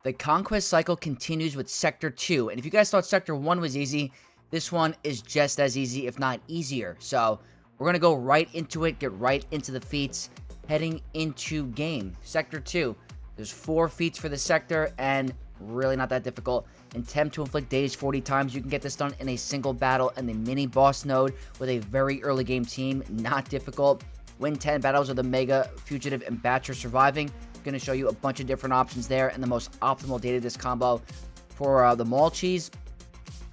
The conquest cycle continues with Sector 2, and if you guys thought Sector 1 was easy, this one is just as easy, if not easier. So, we're going to go right into it, get right into the feats, heading into game. Sector 2, there's 4 feats for the sector, and really not that difficult. Attempt to inflict Daze 40 times. You can get this done in a single battle and the mini boss node with a very early game team, not difficult. Win 10 battles with the Mega, Fugitive, and Batcher surviving. Going to show you a bunch of different options there and the most optimal Datadisks combo for the Maul Cheese.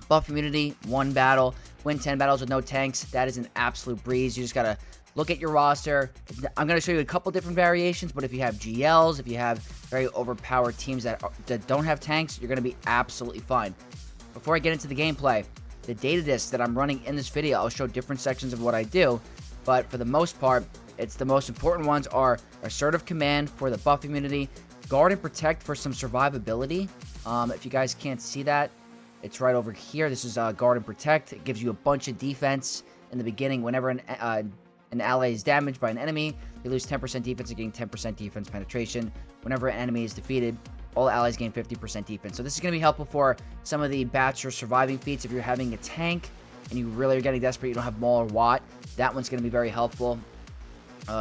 Buff immunity, 1 battle, win 10 battles with no tanks. That is an absolute breeze. You just got to look at your roster. I'm going to show you a couple different variations, but if you have GLs, if you have very overpowered teams that don't have tanks, you're going to be absolutely fine. Before I get into the gameplay, the Datadisks that I'm running in this video, I'll show different sections of what I do, but for the most part, it's the most important ones are Assertive Command for the buff immunity, Guard and Protect for some survivability. If you guys can't see that, it's right over here. This is Guard and Protect. It gives you a bunch of defense in the beginning. Whenever an ally is damaged by an enemy, they lose 10% defense and gain 10% defense penetration. Whenever an enemy is defeated, all allies gain 50% defense. So this is going to be helpful for some of the Batcher surviving feats. If you're having a tank and you really are getting desperate, you don't have Maul or Watt, that one's going to be very helpful.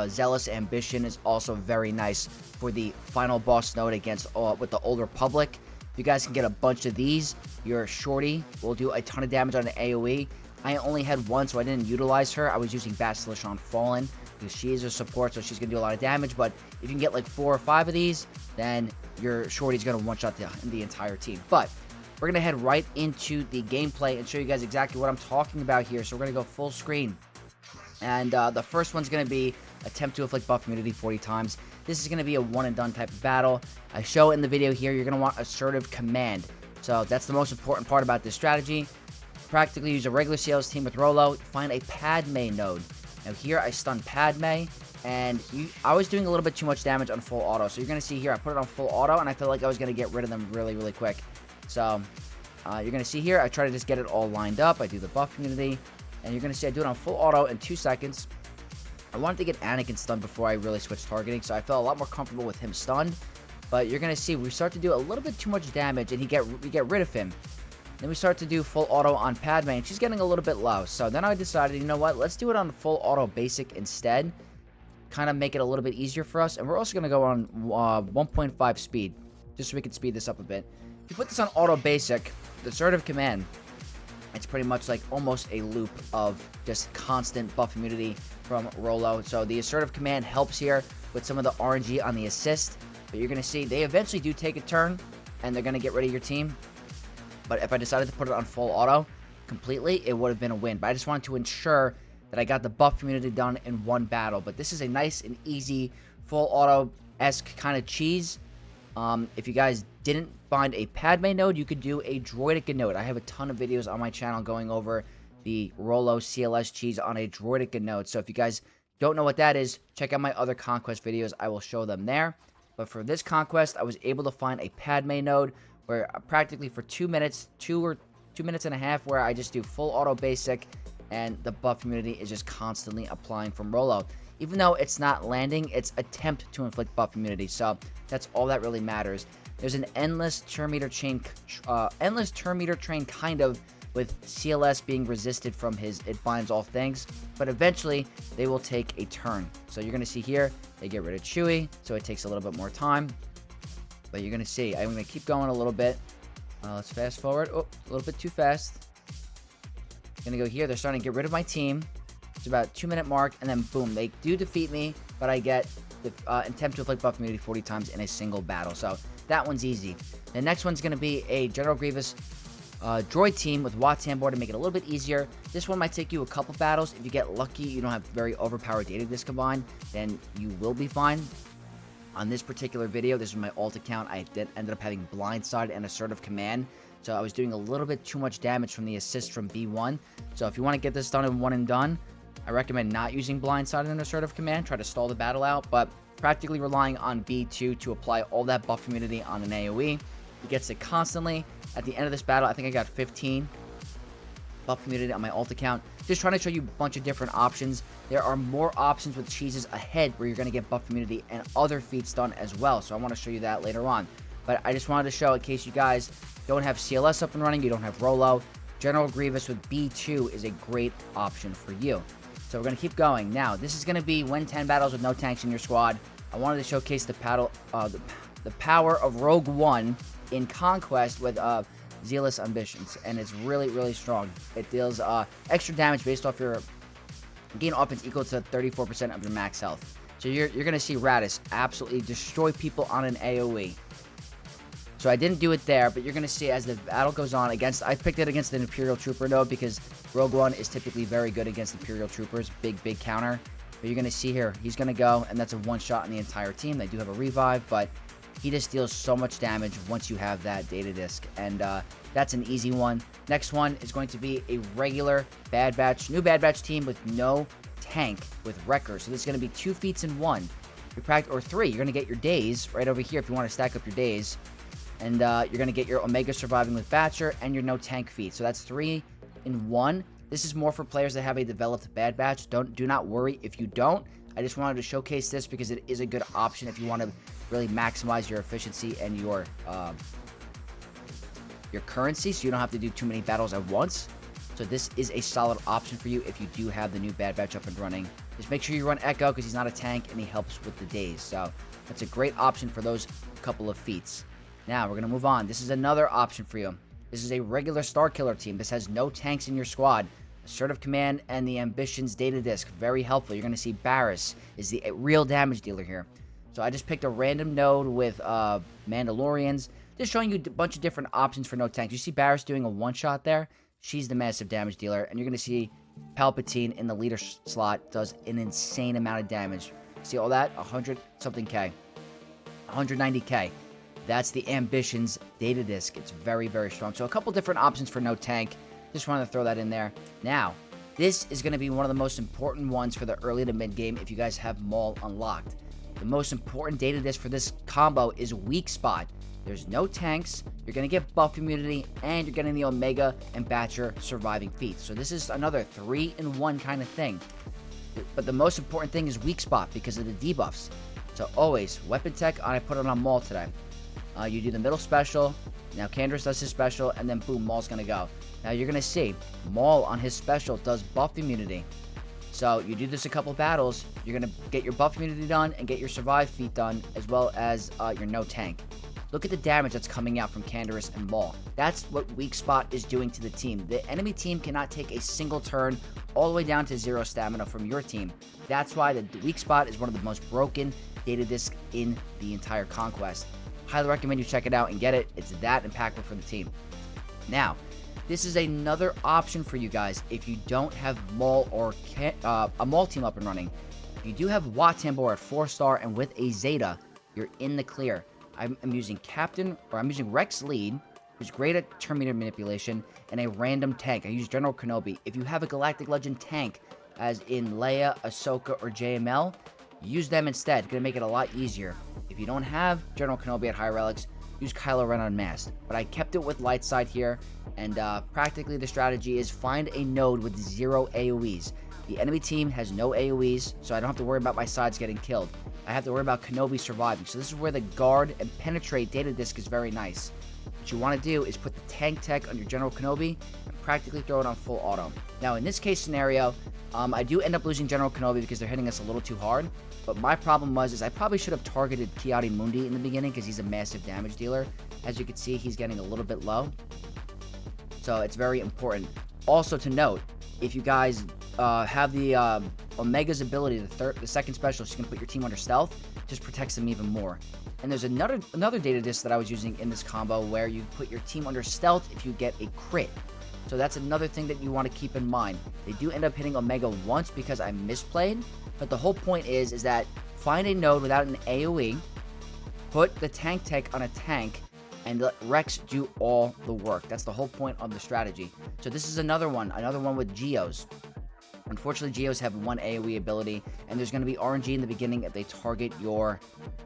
Zealous Ambition is also very nice for the final boss node against with the Old Republic. If you guys can get a bunch of these, your Shorty will do a ton of damage on an AoE. I only had one, so I didn't utilize her. I was using Basilisk on Fallen because she is a support, so she's going to do a lot of damage. But if you can get like 4 or 5 of these, then your Shorty's going to one-shot the entire team. But we're going to head right into the gameplay and show you guys exactly what I'm talking about here. So we're going to go full screen. And the first one's going to be attempt to inflict buff immunity 40 times. This is going to be a one and done type of battle. I show in the video here, you're going to want assertive command. So that's the most important part about this strategy. Practically use a regular CLS team with Rolo. Find a Padme node. Now here I stun Padme, and I was doing a little bit too much damage on full auto. So you're going to see here, I put it on full auto, and I felt like I was going to get rid of them really, really quick. So you're going to see here, I try to just get it all lined up. I do the buff immunity, and you're going to see I do it on full auto in 2 seconds. I wanted to get Anakin stunned before I really switched targeting, so I felt a lot more comfortable with him stunned. But you're going to see we start to do a little bit too much damage, and we get rid of him. Then we start to do full auto on Padme, and she's getting a little bit low. So then I decided, you know what, let's do it on full auto basic instead. Kind of make it a little bit easier for us. And we're also going to go on 1.5 speed, just so we can speed this up a bit. If you put this on auto basic, the assertive command, it's pretty much like almost a loop of just constant buff immunity from Rolo. So the assertive command helps here with some of the RNG on the assist. But you're going to see they eventually do take a turn, and they're going to get rid of your team. But if I decided to put it on full auto completely, it would have been a win. But I just wanted to ensure that I got the buff immunity done in one battle. But this is a nice and easy full auto-esque kind of cheese. If you guys didn't find a Padme node, you could do a Droidica node. I have a ton of videos on my channel going over the Rolo CLS cheese on a Droidica node. So if you guys don't know what that is, check out my other Conquest videos. I will show them there. But for this Conquest, I was able to find a Padme node where practically for 2 minutes, 2 minutes and a half, where I just do full auto basic, and the buff immunity is just constantly applying from Rolo. Even though it's not landing, it's attempt to inflict buff immunity. So that's all that really matters. There's an endless turn meter train kind of, with CLS being resisted from his it binds all things, but eventually they will take a turn. So you're gonna see here they get rid of Chewie, so it takes a little bit more time. But you're gonna see I'm gonna keep going a little bit. Let's fast forward. Oh, a little bit too fast. Gonna go here. They're starting to get rid of my team. It's about 2-minute mark, and then boom, they do defeat me, but I get the attempt to inflict buff immunity 40 times in a single battle. So that one's easy. The next one's gonna be a General Grievous droid team with Watts board to make it a little bit easier. This one might take you a couple battles. If you get lucky, you don't have very overpowered Datadisks combined, then you will be fine. On this particular video, this is my alt account. I ended up having Blindside and Assertive Command, so I was doing a little bit too much damage from the assist from B1. So if you want to get this done in one and done, I recommend not using Blindside and Assertive Command. Try to stall the battle out, but practically relying on B2 to apply all that buff immunity on an AoE. He gets it constantly. At the end of this battle, I think I got 15 buff immunity on my alt account. Just trying to show you a bunch of different options. There are more options with cheeses ahead where you're going to get buff immunity and other feats done as well. So I want to show you that later on. But I just wanted to show, in case you guys don't have CLS up and running, you don't have Rolo, General Grievous with B2 is a great option for you. So we're going to keep going. Now, this is going to be win 10 battles with no tanks in your squad. I wanted to showcase the power of Rogue One in Conquest with Zealous Ambitions, and it's really, really strong. It deals extra damage based off your gain offense equal to 34% of your max health. So you're going to see Radis absolutely destroy people on an AoE. So I didn't do it there, but you're going to see as the battle goes on I picked it against an Imperial Trooper node because Rogue One is typically very good against Imperial Troopers. Big counter. But you're going to see here, he's going to go, and that's a one-shot on the entire team. They do have a revive, but he just deals so much damage once you have that data disk. And that's an easy one. Next one is going to be a regular Bad Batch, new Bad Batch team with no tank with Wrecker. So this is going to be 2 feats in 1. Or 3. You're going to get your Daze right over here if you want to stack up your Daze. And you're going to get your Omega surviving with Batcher and your no tank feat. So that's 3 in 1. This is more for players that have a developed Bad Batch. Do not worry if you don't. I just wanted to showcase this because it is a good option if you want to really maximize your efficiency and your currency, so you don't have to do too many battles at once. So this is a solid option for you if you do have the new Bad Batch up and running. Just make sure you run Echo because he's not a tank and he helps with the Daze. So that's a great option for those couple of feats. Now, we're going to move on. This is another option for you. This is a regular Star Killer team. This has no tanks in your squad. Assertive Command and the Ambitions data disk. Very helpful. You're going to see Barriss is the real damage dealer here. So I just picked a random node with Mandalorians. Just showing you a bunch of different options for no tanks. You see Barriss doing a one-shot there. She's the massive damage dealer. And you're going to see Palpatine in the leader slot does an insane amount of damage. See all that? 100-something K. 190K. That's the Ambitions data disk. It's very, very strong. So a couple different options for no tank. Just wanted to throw that in there. Now, this is going to be one of the most important ones for the early to mid game if you guys have Maul unlocked. The most important data disk for this combo is Weak Spot. There's no tanks, you're going to get buff immunity, and you're getting the Omega and Batcher surviving feats. So this is another 3-in-1 kind of thing. But the most important thing is Weak Spot because of the debuffs. So always, Weapon Tech, I put it on Maul today. You do the middle special, now Canderous does his special, and then boom, Maul's going to go. Now you're going to see, Maul on his special does buff immunity. So you do this a couple battles, you're going to get your buff immunity done and get your survive feat done, as well as your no tank. Look at the damage that's coming out from Canderous and Maul. That's what Weak Spot is doing to the team. The enemy team cannot take a single turn all the way down to 0 stamina from your team. That's why the Weak Spot is one of the most broken data discs in the entire Conquest. Highly recommend you check it out and get it. It's that impactful for the team. Now, this is another option for you guys if you don't have Maul or a Maul team up and running. If you do have Wat Tambor at 4-star and with a Zeta, you're in the clear. I'm using Rex Lead, who's great at turn meter manipulation, and a random tank. I use General Kenobi. If you have a Galactic Legend tank, as in Leia, Ahsoka, or JML, use them instead. It's going to make it a lot easier. If you don't have General Kenobi at high relics, use Kylo Ren unmasked. But I kept it with light side here, and practically the strategy is find a node with 0 AoEs. The enemy team has no AoEs, so I don't have to worry about my sides getting killed. I have to worry about Kenobi surviving. So this is where the guard and penetrate data disk is very nice. What you want to do is put the tank tech on your General Kenobi and practically throw it on full auto. Now in this case scenario, I do end up losing General Kenobi because they're hitting us a little too hard. But my problem is I probably should have targeted Ki-Adi Mundi in the beginning because he's a massive damage dealer. As you can see, he's getting a little bit low. So it's very important. Also to note, if you guys have the Omega's ability, the second special, so you can put your team under stealth, just protects them even more. And there's another data disk that I was using in this combo where you put your team under stealth if you get a crit. So that's another thing that you want to keep in mind. They do end up hitting Omega once because I misplayed, but the whole point is that find a node without an AoE, put the tank tech on a tank, and let Rex do all the work. That's the whole point of the strategy. So this is another one with Geos. Unfortunately, Geos have one AoE ability, and there's going to be RNG in the beginning if they target your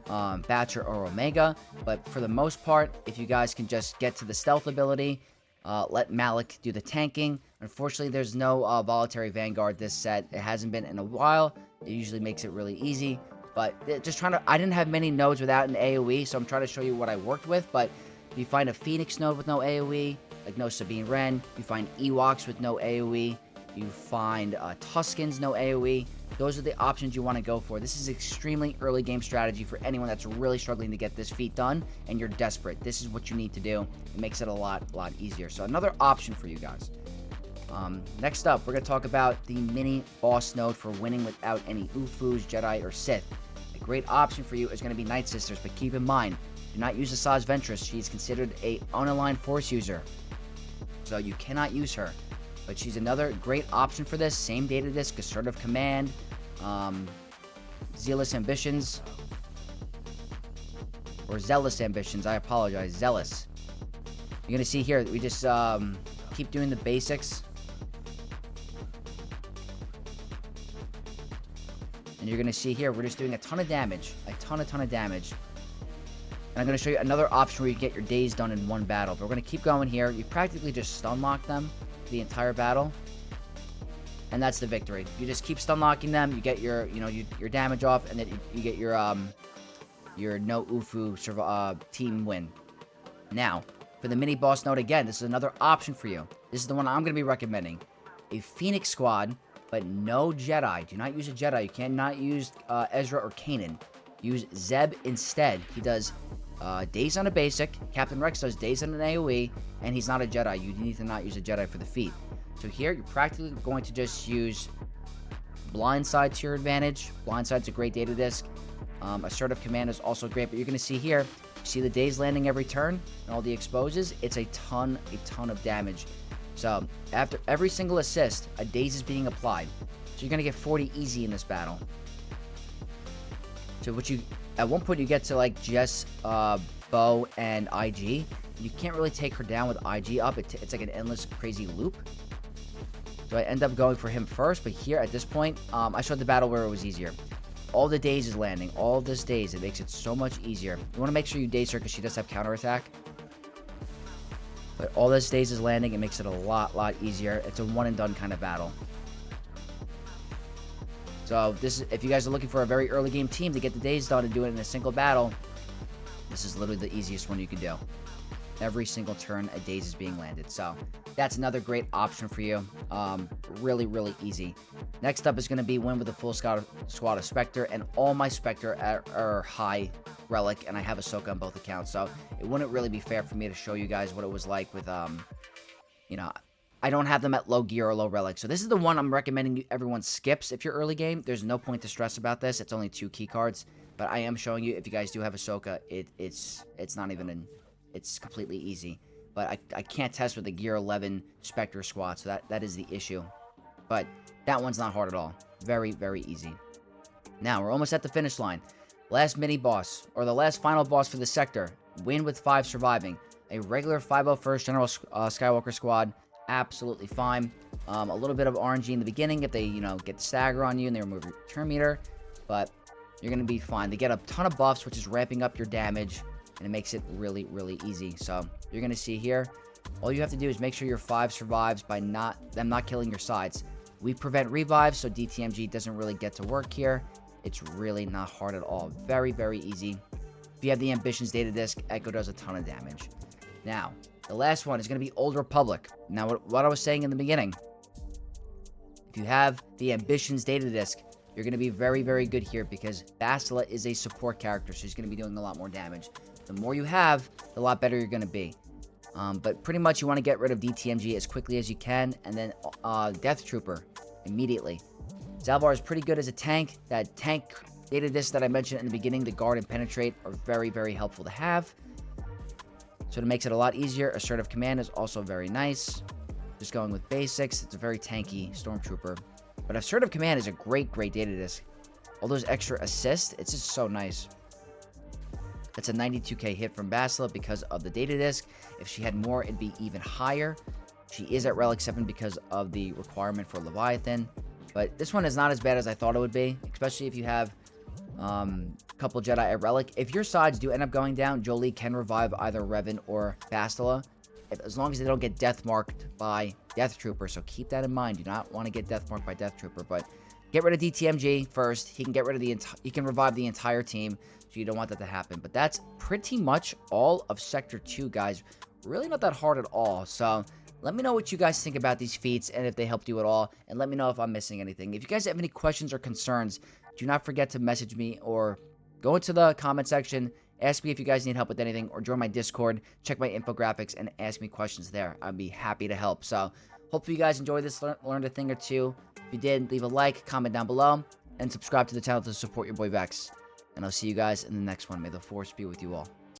Batcher or Omega. But for the most part, if you guys can just get to the stealth ability, let Malik do the tanking. Unfortunately, there's no voluntary Vanguard this set. It hasn't been in a while. It usually makes it really easy. But just trying to, I didn't have many nodes without an AoE, so I'm trying to show you what I worked with. But if you find a Phoenix node with no AoE, like no Sabine Wren, you find Ewoks with no AoE, you find Tuskens, no AoE. Those are the options you want to go for. This is extremely early game strategy for anyone that's really struggling to get this feat done and you're desperate. This is what you need to do. It makes it a lot easier. So another option for you guys. Next up, we're going to talk about the mini boss node for winning without any Ufus, Jedi, or Sith. A great option for you is going to be Night Sisters, but keep in mind, do not use Asajj Ventress. She's considered a unaligned Force user, so you cannot use her. But she's another great option for this. Same Datadisks, Assertive Command, Zealous Ambitions, or Zealous Ambitions. I apologize, Zealous. You're going to see here, we just keep doing the basics. And you're going to see here, we're just doing a ton of damage. A ton of damage. And I'm going to show you another option where you get your Daze done in one battle. But we're going to keep going here. You practically just stun lock them the entire battle. And that's the victory. You just keep stun locking them. You get your, your damage off. And then you get your no Ufu team win. Now, for the mini boss node again, this is another option for you. This is the one I'm going to be recommending. A Phoenix squad, but no Jedi. Do not use a Jedi. You cannot use Ezra or Kanan. Use Zeb instead. He does Daze on a basic. Captain Rex does Daze on an AoE. And he's not a Jedi. You need to not use a Jedi for the feat. So here, you're practically going to just use Blindside to your advantage. Blindside's a great data disk. Assertive Command is also great. But you're going to see here, see the Daze landing every turn and all the exposes. It's a ton of damage. So after every single assist, a Daze is being applied. So you're going to get 40 easy in this battle. So at one point you get to like just Bo and IG. You can't really take her down with IG up. It's like an endless crazy loop. So I end up going for him first. But here at this point, I showed the battle where it was easier. All the Daze is landing. All of this Daze. It makes it so much easier. You want to make sure you Daze her because she does have counterattack. But all this Daze is landing. It makes it a lot easier. It's a one and done kind of battle. So this is, if you guys are looking for a very early game team to get the Daze done and do it in a single battle, this is literally the easiest one you can do. Every single turn, a Daze is being landed. So that's another great option for you. Really easy. Next up is going to be win with a full Squad of Spectre, and all my Spectre are high relic, and I have Ahsoka on both accounts. So it wouldn't really be fair for me to show you guys what it was like with, I don't have them at low gear or low relic. So this is the one I'm recommending everyone skips if you're early game. There's no point to stress about this. It's only 2 key cards. But I am showing you, if you guys do have Ahsoka, it's not even it's completely easy. But I can't test with the gear 11 Spectre squad, so that is the issue. But that one's not hard at all. Very easy. Now, we're almost at the finish line. Last mini boss, or the last final boss for the sector. Win with 5 surviving. A regular 501st General Skywalker squad. Absolutely fine. A little bit of RNG in the beginning if they, get the stagger on you and they remove your turn meter. But you're going to be fine. They get a ton of buffs, which is ramping up your damage. And it makes it really easy. So you're going to see here, all you have to do is make sure your 5 survives by them not killing your sides. We prevent revives, so DTMG doesn't really get to work here. It's really not hard at all. Very easy. If you have the Ambitions data disk, Echo does a ton of damage. Now, the last one is going to be Old Republic. Now, what I was saying in the beginning, if you have the Ambitions data disk, you're going to be very good here because Bastila is a support character, so she's going to be doing a lot more damage. The more you have, the lot better you're going to be. But pretty much you want to get rid of DTMG as quickly as you can, and then Death Trooper immediately. Zalbar is pretty good as a tank. That tank data disc that I mentioned in the beginning, the guard and penetrate, are very helpful to have. So it makes it a lot easier. Assertive Command is also very nice. Just going with basics, it's a very tanky Stormtrooper. But Assertive Command is a great data disc. All those extra assists, it's just so nice. That's a 92k hit from Bastila because of the data disc. If she had more, it'd be even higher. She is at Relic 7 because of the requirement for Leviathan. But this one is not as bad as I thought it would be, especially if you have a couple Jedi at Relic. If your sides do end up going down, Jolie can revive either Revan or Bastila, as long as they don't get death marked by Death Trooper. So keep that in mind. You do not want to get death marked by Death Trooper. But get rid of DTMG first. He can get rid of he can revive the entire team. So you don't want that to happen. But that's pretty much all of Sector 2, guys. Really not that hard at all. So let me know what you guys think about these feats and if they helped you at all. And let me know if I'm missing anything. If you guys have any questions or concerns, do not forget to message me or go into the comment section. Ask me if you guys need help with anything, or join my Discord, check my infographics, and ask me questions there. I'd be happy to help. So hopefully you guys enjoyed this, learned a thing or two. If you did, leave a like, comment down below, and subscribe to the channel to support your boy Vex. And I'll see you guys in the next one. May the Force be with you all.